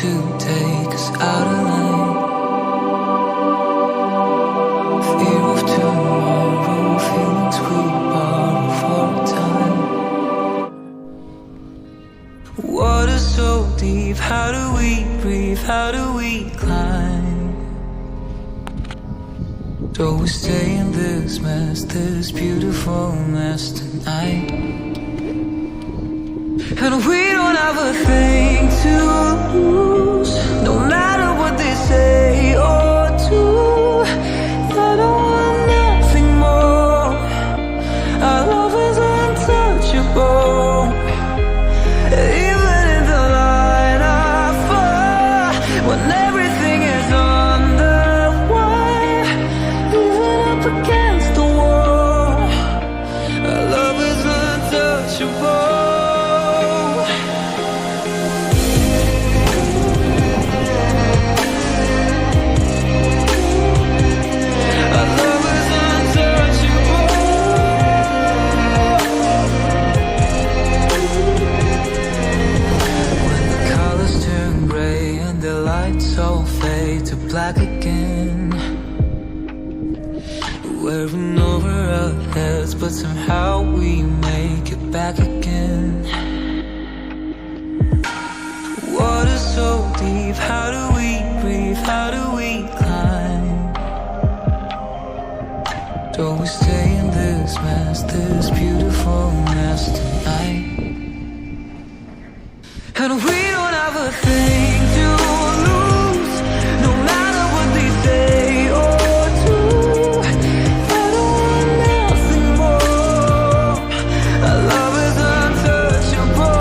to take us out of line. Fear of tomorrow, feelings we borrow for a time. Water so deep, how do we breathe, how do we climb? Do we stay in this mess, this beautiful mess tonight? And we don't have a thing to lose, no matter what they say or do. I don't want nothing more. Our love is untouchable. Even in the line of fire, when everything is on the wire, even up against the wall, our love is untouchable. All fade to black again. Wearing over our heads, but somehow we make it back again. Water so deep, how do we breathe, how do we climb? Do we stay in this mess, this beautiful mess tonight? And we don't have a thing to lose, no matter what they say or do. I don't want nothing more. Our love is untouchable.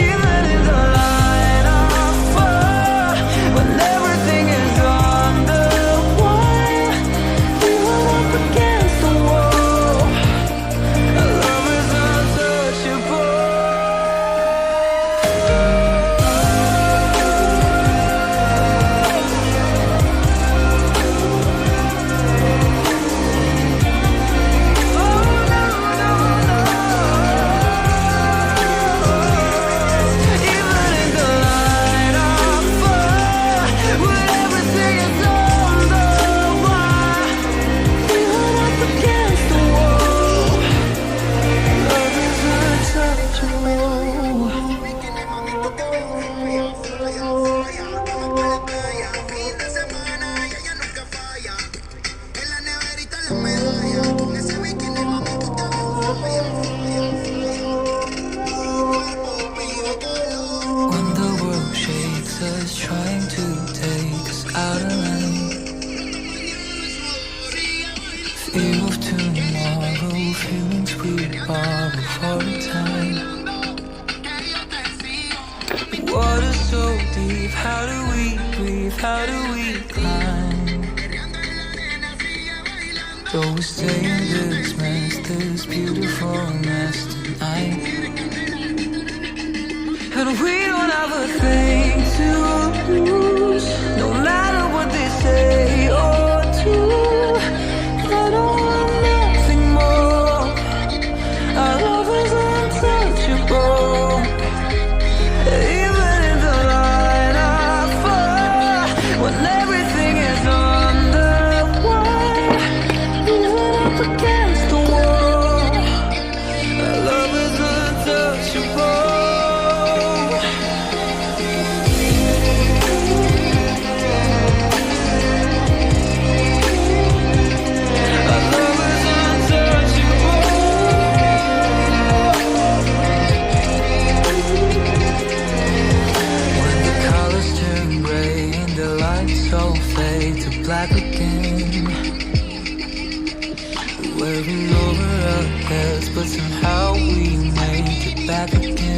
Even in the line of fire, when everything is on the wire, even up against the wall, our love is untouchable. Trying to take us out of line. Fear of tomorrow, feelings we borrow for a time. Water so deep, how do we breathe, how do we climb? Do we stay in this mess, this beautiful mess tonight? And we don't have a thing to lose, no matter what they say or do. I don't want nothing more. Our love is untouchable. Even in the line of fire, when everything is on the wire, even up against the wall, our love is untouchable. Black again, wearing over our heads, but somehow we make it back again.